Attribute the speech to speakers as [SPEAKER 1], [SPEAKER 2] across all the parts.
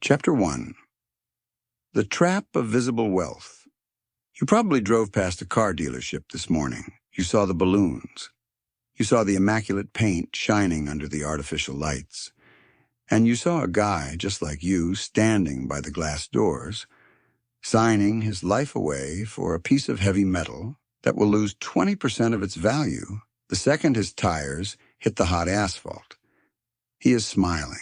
[SPEAKER 1] Chapter 1. The Trap of Visible Wealth. You probably drove past a car dealership this morning. You saw the balloons. You saw the immaculate paint shining under the artificial lights. And you saw a guy just like you standing by the glass doors, signing his life away for a piece of heavy metal that will lose 20% of its value the second his tires hit the hot asphalt. He is smiling.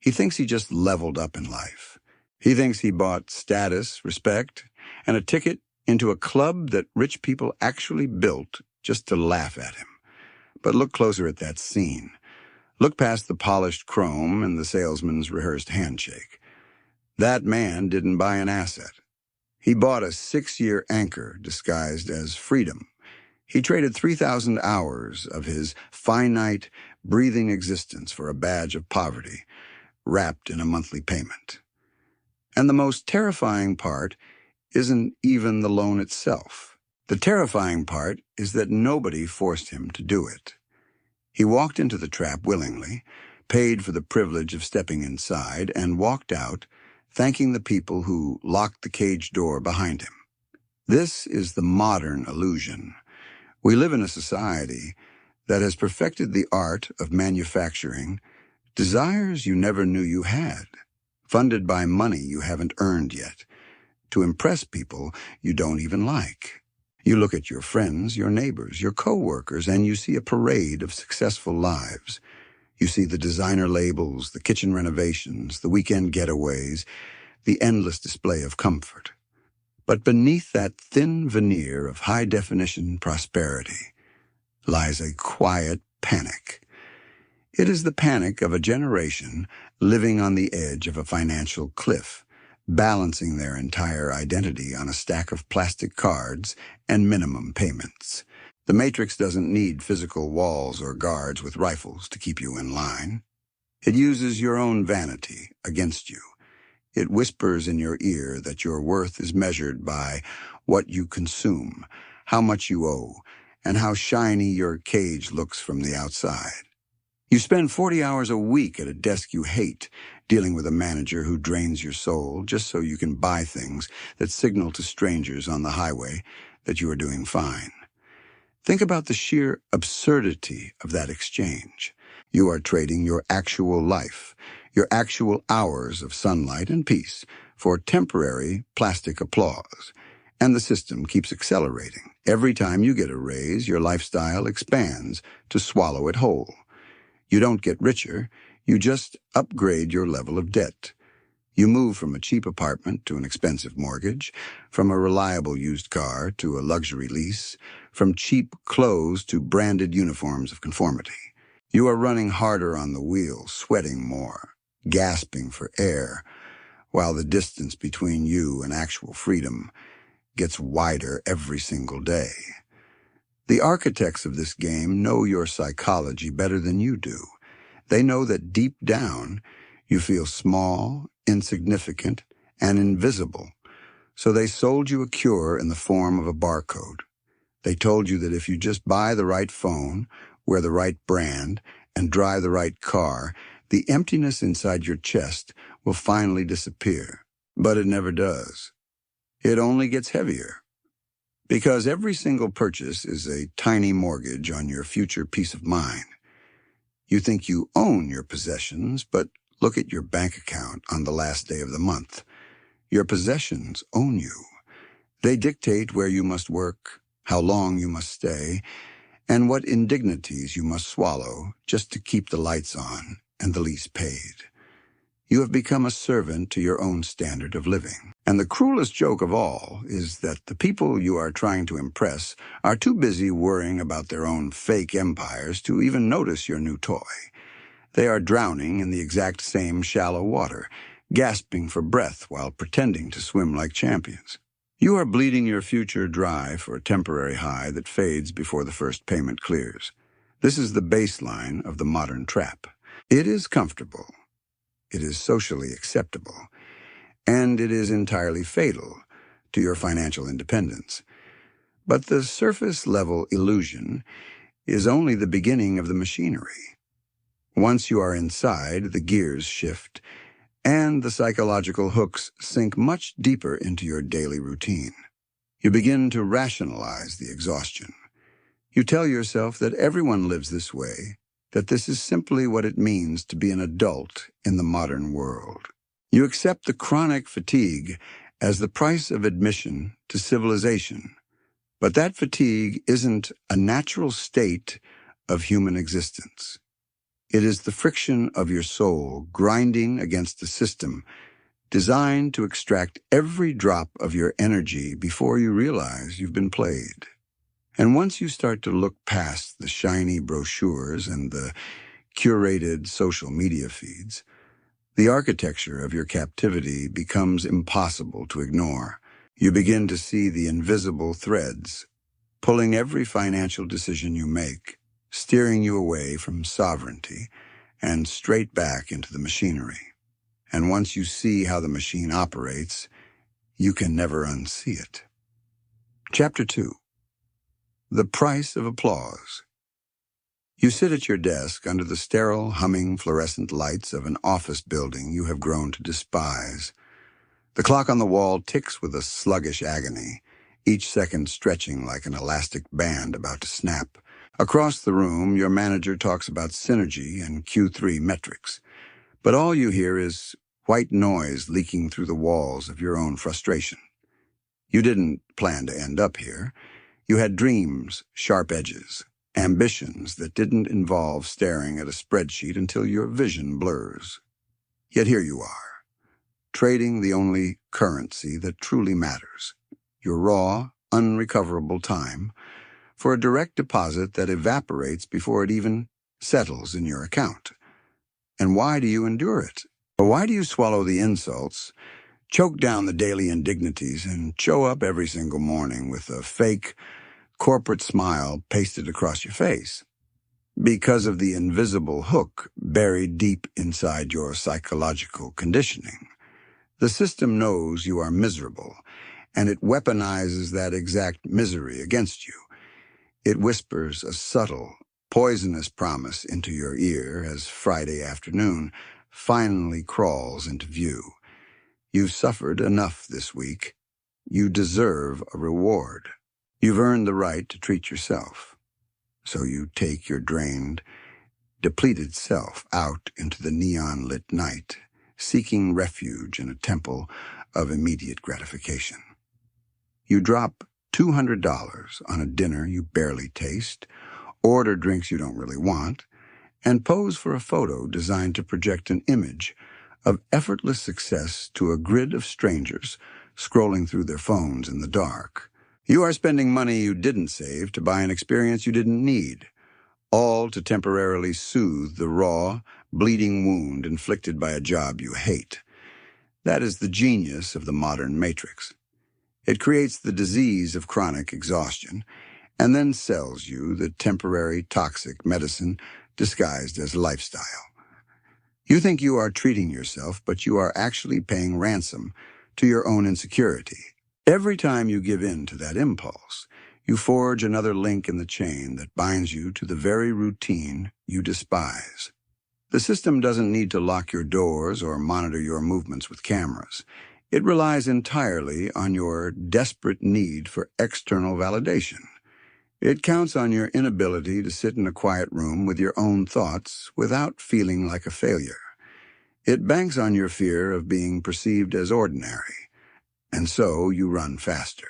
[SPEAKER 1] He thinks he just leveled up in life. He thinks he bought status, respect, and a ticket into a club that rich people actually built just to laugh at him. But look closer at that scene. Look past the polished chrome and the salesman's rehearsed handshake. That man didn't buy an asset. He bought a 6-year anchor disguised as freedom. He traded 3,000 hours of his finite, breathing existence for a badge of poverty, wrapped in a monthly payment. And the most terrifying part isn't even the loan itself. The terrifying part is that nobody forced him to do it. He walked into the trap willingly, paid for the privilege of stepping inside, and walked out, thanking the people who locked the cage door behind him. This is the modern illusion. We live in a society that has perfected the art of manufacturing desires you never knew you had, funded by money you haven't earned yet, to impress people you don't even like. You look at your friends, your neighbors, your co-workers, and you see a parade of successful lives. You see the designer labels, the kitchen renovations, the weekend getaways, the endless display of comfort. But beneath that thin veneer of high-definition prosperity lies a quiet panic. It is the panic of a generation living on the edge of a financial cliff, balancing their entire identity on a stack of plastic cards and minimum payments. The Matrix doesn't need physical walls or guards with rifles to keep you in line. It uses your own vanity against you. It whispers in your ear that your worth is measured by what you consume, how much you owe, and how shiny your cage looks from the outside. You spend 40 hours a week at a desk you hate, dealing with a manager who drains your soul just so you can buy things that signal to strangers on the highway that you are doing fine. Think about the sheer absurdity of that exchange. You are trading your actual life, your actual hours of sunlight and peace, for temporary plastic applause. And the system keeps accelerating. Every time you get a raise, your lifestyle expands to swallow it whole. You don't get richer, you just upgrade your level of debt. You move from a cheap apartment to an expensive mortgage, from a reliable used car to a luxury lease, from cheap clothes to branded uniforms of conformity. You are running harder on the wheel, sweating more, gasping for air, while the distance between you and actual freedom gets wider every single day. The architects of this game know your psychology better than you do. They know that deep down, you feel small, insignificant, and invisible. So they sold you a cure in the form of a barcode. They told you that if you just buy the right phone, wear the right brand, and drive the right car, the emptiness inside your chest will finally disappear. But it never does. It only gets heavier. Because every single purchase is a tiny mortgage on your future peace of mind. You think you own your possessions, but look at your bank account on the last day of the month. Your possessions own you. They dictate where you must work, how long you must stay, and what indignities you must swallow just to keep the lights on and the lease paid. You have become a servant to your own standard of living. And the cruelest joke of all is that the people you are trying to impress are too busy worrying about their own fake empires to even notice your new toy. They are drowning in the exact same shallow water, gasping for breath while pretending to swim like champions. You are bleeding your future dry for a temporary high that fades before the first payment clears. This is the baseline of the modern trap. It is comfortable. It is socially acceptable, and it is entirely fatal to your financial independence. But the surface-level illusion is only the beginning of the machinery. Once you are inside, the gears shift, And the psychological hooks sink much deeper into your daily routine. You begin to rationalize the exhaustion. You tell yourself that everyone lives this way, that this is simply what it means to be an adult in the modern world. You accept the chronic fatigue as the price of admission to civilization. But that fatigue isn't a natural state of human existence. It is the friction of your soul grinding against a system designed to extract every drop of your energy before you realize you've been played. And once you start to look past the shiny brochures and the curated social media feeds, the architecture of your captivity becomes impossible to ignore. You begin to see the invisible threads, pulling every financial decision you make, steering you away from sovereignty and straight back into the machinery. And once you see how the machine operates, you can never unsee it. Chapter 2. The Price of Applause. You sit at your desk under the sterile, humming fluorescent lights of an office building you have grown to despise. The clock on the wall ticks with a sluggish agony, each second stretching like an elastic band about to snap. Across the room, your manager talks about synergy and Q3 metrics, but all you hear is white noise leaking through the walls of your own frustration. You didn't plan to end up here. You had dreams, sharp edges, ambitions that didn't involve staring at a spreadsheet until your vision blurs. Yet here you are, trading the only currency that truly matters, your raw, unrecoverable time, for a direct deposit that evaporates before it even settles in your account. And why do you endure it? Why do you swallow the insults, choke down the daily indignities, and show up every single morning with a fake, corporate smile pasted across your face? Because of the invisible hook buried deep inside your psychological conditioning. The system knows you are miserable, and it weaponizes that exact misery against you. It whispers a subtle, poisonous promise into your ear as Friday afternoon finally crawls into view. You've suffered enough this week. You deserve a reward. You've earned the right to treat yourself. So you take your drained, depleted self out into the neon-lit night, seeking refuge in a temple of immediate gratification. You drop $200 on a dinner you barely taste, order drinks you don't really want, and pose for a photo designed to project an image of effortless success to a grid of strangers scrolling through their phones in the dark. You are spending money you didn't save to buy an experience you didn't need, all to temporarily soothe the raw, bleeding wound inflicted by a job you hate. That is the genius of the modern matrix. It creates the disease of chronic exhaustion and then sells you the temporary toxic medicine disguised as lifestyle. You think you are treating yourself, but you are actually paying ransom to your own insecurity. Every time you give in to that impulse, you forge another link in the chain that binds you to the very routine you despise. The system doesn't need to lock your doors or monitor your movements with cameras. It relies entirely on your desperate need for external validation. It counts on your inability to sit in a quiet room with your own thoughts without feeling like a failure. It banks on your fear of being perceived as ordinary, and so you run faster.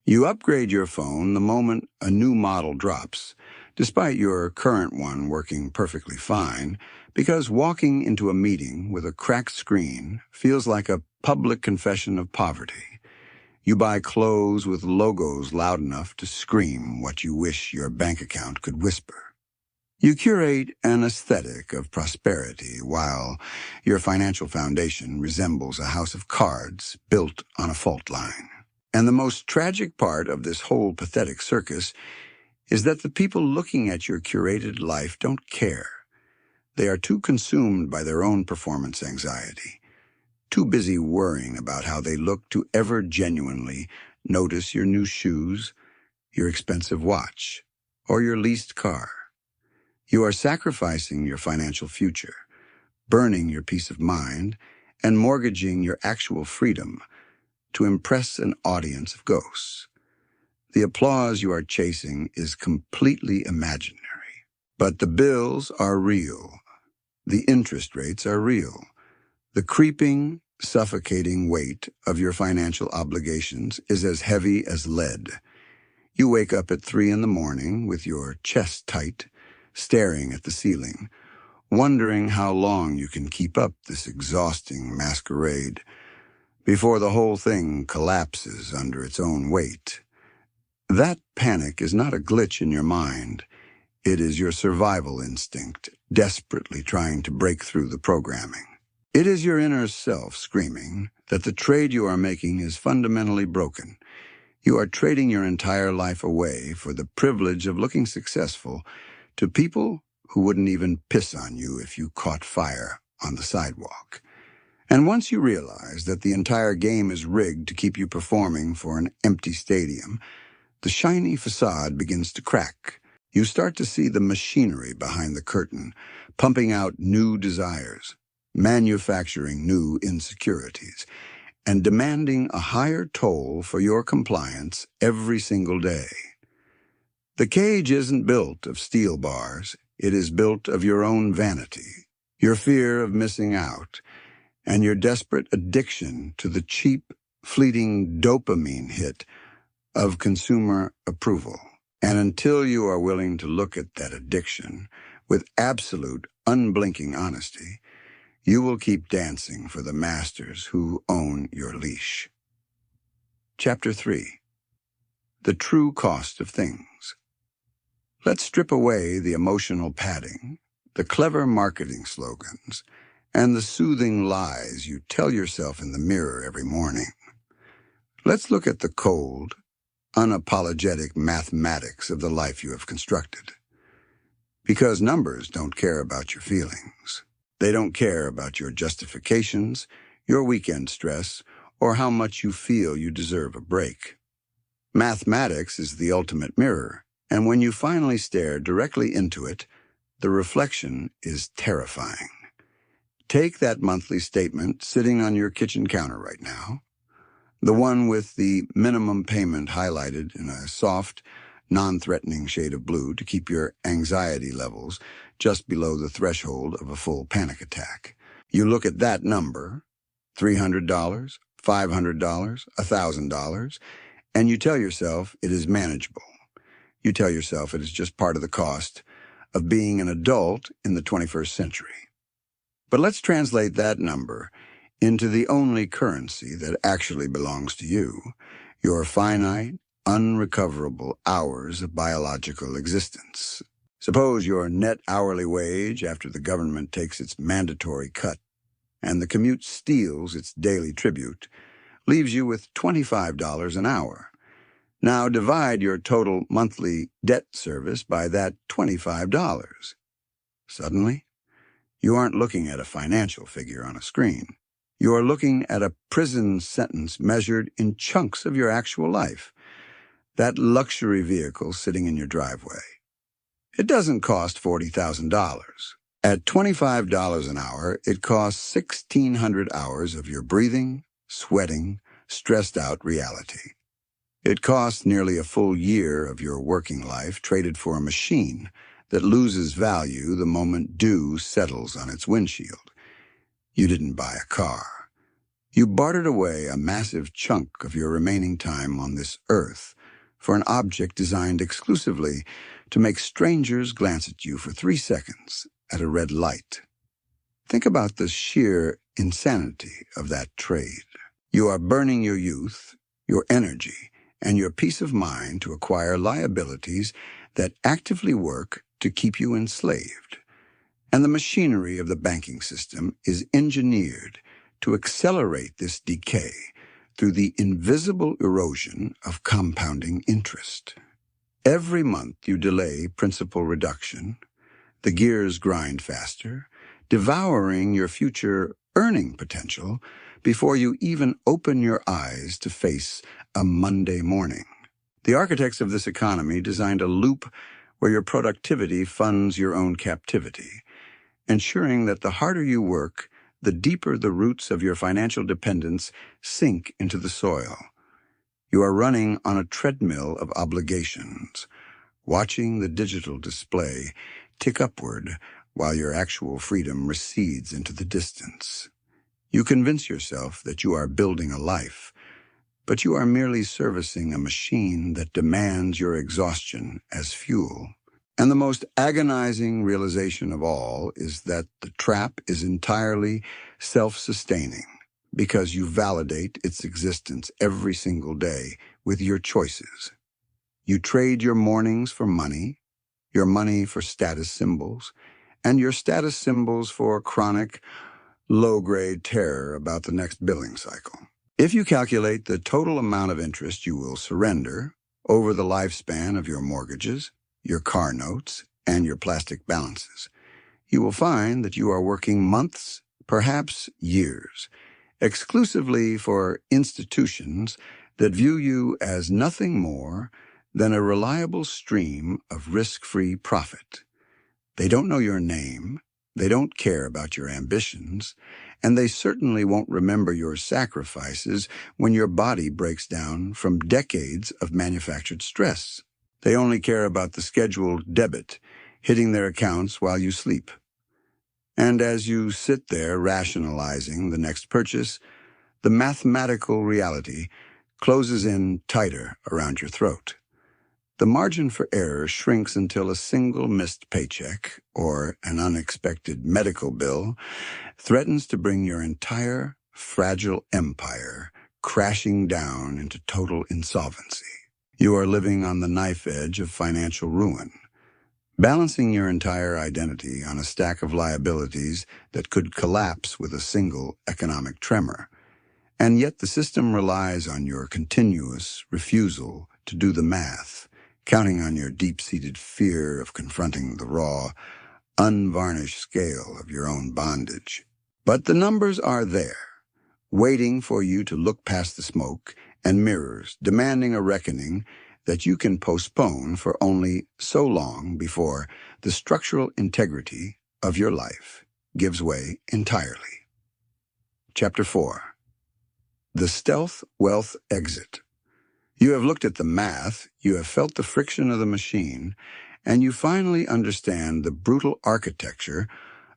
[SPEAKER 1] You upgrade your phone the moment a new model drops, despite your current one working perfectly fine, because walking into a meeting with a cracked screen feels like a public confession of poverty. You buy clothes with logos loud enough to scream what you wish your bank account could whisper. You curate an aesthetic of prosperity while your financial foundation resembles a house of cards built on a fault line. And the most tragic part of this whole pathetic circus is that the people looking at your curated life don't care. They are too consumed by their own performance anxiety, too busy worrying about how they look to ever genuinely notice your new shoes, your expensive watch, or your leased car. You are sacrificing your financial future, burning your peace of mind, and mortgaging your actual freedom to impress an audience of ghosts. The applause you are chasing is completely imaginary. But the bills are real. The interest rates are real. The creeping, suffocating weight of your financial obligations is as heavy as lead. You wake up at 3 in the morning with your chest tight, staring at the ceiling, wondering how long you can keep up this exhausting masquerade before the whole thing collapses under its own weight. That panic is not a glitch in your mind. It is your survival instinct, desperately trying to break through the programming. It is your inner self screaming that the trade you are making is fundamentally broken. You are trading your entire life away for the privilege of looking successful to people who wouldn't even piss on you if you caught fire on the sidewalk. And once you realize that the entire game is rigged to keep you performing for an empty stadium, the shiny facade begins to crack. You start to see the machinery behind the curtain, pumping out new desires, manufacturing new insecurities, and demanding a higher toll for your compliance every single day. The cage isn't built of steel bars. It is built of your own vanity, your fear of missing out, and your desperate addiction to the cheap, fleeting dopamine hit of consumer approval. And until you are willing to look at that addiction with absolute, unblinking honesty, you will keep dancing for the masters who own your leash. Chapter 3. The True Cost of Things. Let's strip away the emotional padding, the clever marketing slogans, and the soothing lies you tell yourself in the mirror every morning. Let's look at the cold, unapologetic mathematics of the life you have constructed. Because numbers don't care about your feelings. They don't care about your justifications, your weekend stress, or how much you feel you deserve a break. Mathematics is the ultimate mirror, and when you finally stare directly into it, the reflection is terrifying. Take that monthly statement sitting on your kitchen counter right now, the one with the minimum payment highlighted in a soft, non-threatening shade of blue to keep your anxiety levels just below the threshold of a full panic attack. You look at that number, $300, $500, $1,000, and you tell yourself it is manageable. You tell yourself it is just part of the cost of being an adult in the 21st century. But let's translate that number into the only currency that actually belongs to you, your finite, unrecoverable hours of biological existence. Suppose your net hourly wage after the government takes its mandatory cut and the commute steals its daily tribute, leaves you with $25 an hour. Now divide your total monthly debt service by that $25. Suddenly, you aren't looking at a financial figure on a screen. You are looking at a prison sentence measured in chunks of your actual life, that luxury vehicle sitting in your driveway. It doesn't cost $40,000. At $25 an hour, it costs 1,600 hours of your breathing, sweating, stressed-out reality. It costs nearly a full year of your working life traded for a machine that loses value the moment dew settles on its windshield. You didn't buy a car. You bartered away a massive chunk of your remaining time on this earth for an object designed exclusively to make strangers glance at you for 3 seconds at a red light. Think about the sheer insanity of that trade. You are burning your youth, your energy, and your peace of mind to acquire liabilities that actively work to keep you enslaved. And the machinery of the banking system is engineered to accelerate this decay through the invisible erosion of compounding interest. Every month you delay principal reduction, the gears grind faster, devouring your future earning potential before you even open your eyes to face a Monday morning. The architects of this economy designed a loop where your productivity funds your own captivity, ensuring that the harder you work, the deeper the roots of your financial dependence sink into the soil. You are running on a treadmill of obligations, watching the digital display tick upward while your actual freedom recedes into the distance. You convince yourself that you are building a life, but you are merely servicing a machine that demands your exhaustion as fuel. And the most agonizing realization of all is that the trap is entirely self-sustaining, because you validate its existence every single day with your choices. You trade your mornings for money, your money for status symbols, and your status symbols for chronic, low-grade terror about the next billing cycle. If you calculate the total amount of interest you will surrender over the lifespan of your mortgages, your car notes, and your plastic balances, you will find that you are working months, perhaps years, exclusively for institutions that view you as nothing more than a reliable stream of risk-free profit. They don't know your name, they don't care about your ambitions, and they certainly won't remember your sacrifices when your body breaks down from decades of manufactured stress. They only care about the scheduled debit hitting their accounts while you sleep. And as you sit there rationalizing the next purchase, the mathematical reality closes in tighter around your throat. The margin for error shrinks until a single missed paycheck or an unexpected medical bill threatens to bring your entire fragile empire crashing down into total insolvency. You are living on the knife edge of financial ruin, balancing your entire identity on a stack of liabilities that could collapse with a single economic tremor. And yet the system relies on your continuous refusal to do the math, counting on your deep-seated fear of confronting the raw, unvarnished scale of your own bondage. But the numbers are there, waiting for you to look past the smoke and mirrors, demanding a reckoning that you can postpone for only so long before the structural integrity of your life gives way entirely. Chapter 4. The Stealth Wealth Exit. You have looked at the math, you have felt the friction of the machine, and you finally understand the brutal architecture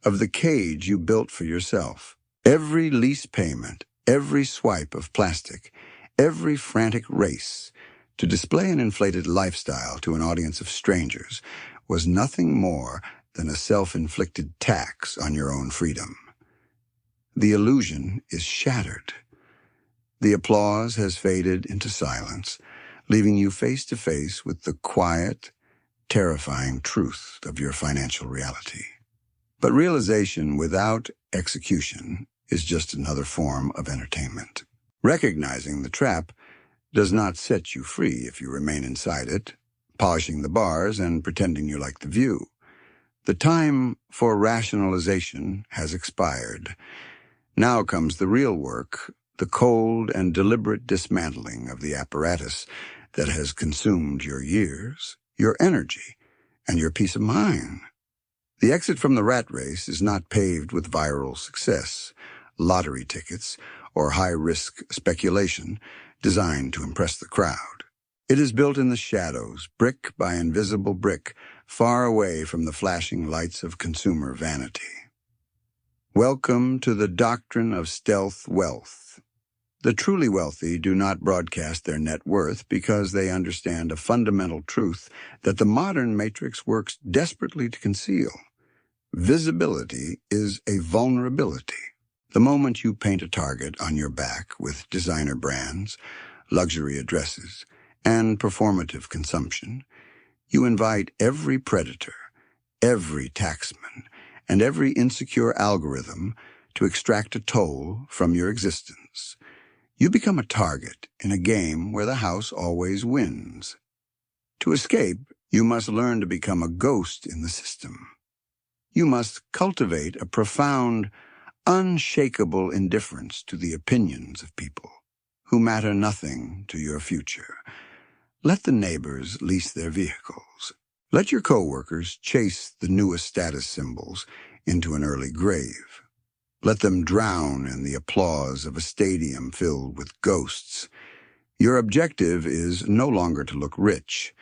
[SPEAKER 1] of the cage you built for yourself. Every lease payment, every swipe of plastic, every frantic race to display an inflated lifestyle to an audience of strangers was nothing more than a self-inflicted tax on your own freedom. The illusion is shattered. The applause has faded into silence, leaving you face to face with the quiet, terrifying truth of your financial reality. But realization without execution is just another form of entertainment. Recognizing the trap does not set you free if you remain inside it, polishing the bars and pretending you like the view. The time for rationalization has expired. Now comes the real work, the cold and deliberate dismantling of the apparatus that has consumed your years, your energy, and your peace of mind. The exit from the rat race is not paved with viral success, lottery tickets, or high-risk speculation designed to impress the crowd. It is built in the shadows, brick by invisible brick, far away from the flashing lights of consumer vanity. Welcome to the doctrine of stealth wealth. The truly wealthy do not broadcast their net worth because they understand a fundamental truth that the modern matrix works desperately to conceal. Visibility is a vulnerability. The moment you paint a target on your back with designer brands, luxury addresses, and performative consumption, you invite every predator, every taxman, and every insecure algorithm to extract a toll from your existence. You become a target in a game where the house always wins. To escape, you must learn to become a ghost in the system. You must cultivate a profound, unshakable indifference to the opinions of people who matter nothing to your future. Let the neighbors lease their vehicles. Let your coworkers chase the newest status symbols into an early grave. Let them drown in the applause of a stadium filled with ghosts. Your objective is no longer to look rich.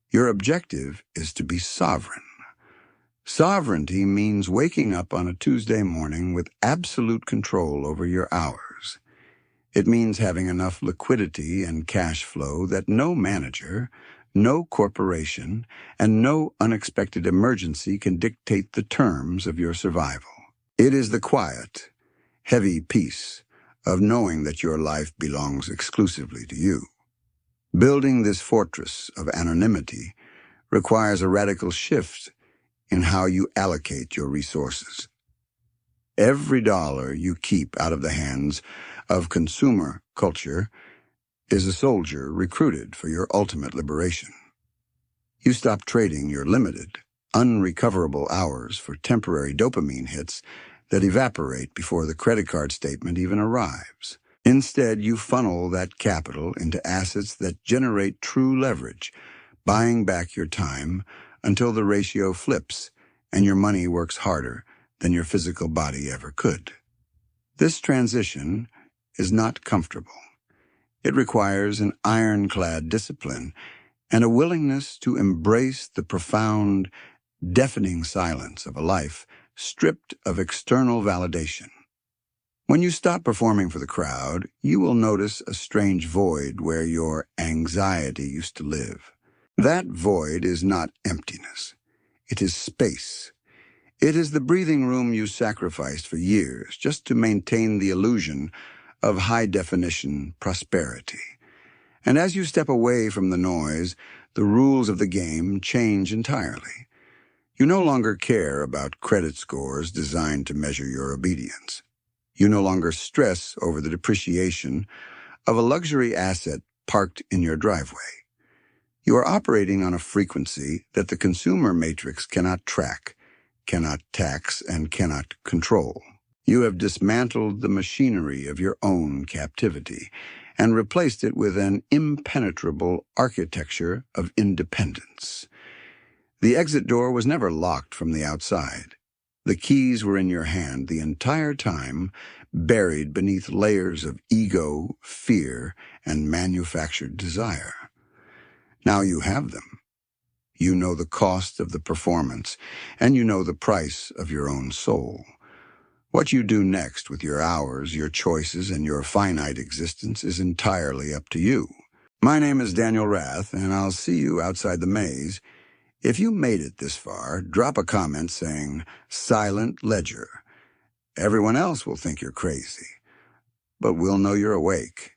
[SPEAKER 1] Your objective is to be sovereign. Sovereignty means waking up on a Tuesday morning with absolute control over your hours. It means having enough liquidity and cash flow that no manager, no corporation, and no unexpected emergency can dictate the terms of your survival. It is the quiet, heavy peace of knowing that your life belongs exclusively to you. Building this fortress of anonymity requires a radical shift in how you allocate your resources. Every dollar you keep out of the hands of consumer culture is a soldier recruited for your ultimate liberation. You stop trading your limited, unrecoverable hours for temporary dopamine hits that evaporate before the credit card statement even arrives. Instead, you funnel that capital into assets that generate true leverage, buying back your time until the ratio flips and your money works harder than your physical body ever could. This transition is not comfortable. It requires an ironclad discipline and a willingness to embrace the profound, deafening silence of a life stripped of external validation. When you stop performing for the crowd, you will notice a strange void where your anxiety used to live. That void is not emptiness. It is space. It is the breathing room you sacrificed for years just to maintain the illusion of high-definition prosperity. And as you step away from the noise, the rules of the game change entirely. You no longer care about credit scores designed to measure your obedience. You no longer stress over the depreciation of a luxury asset parked in your driveway. You are operating on a frequency that the consumer matrix cannot track, cannot tax, and cannot control. You have dismantled the machinery of your own captivity and replaced it with an impenetrable architecture of independence. The exit door was never locked from the outside. The keys were in your hand the entire time, buried beneath layers of ego, fear, and manufactured desire. Now you have them. You know the cost of the performance, and you know the price of your own soul. What you do next with your hours, your choices, and your finite existence is entirely up to you. My name is Daniel Rath, and I'll see you outside the maze. If you made it this far, drop a comment saying, "Silent Ledger." Everyone else will think you're crazy, but we'll know you're awake.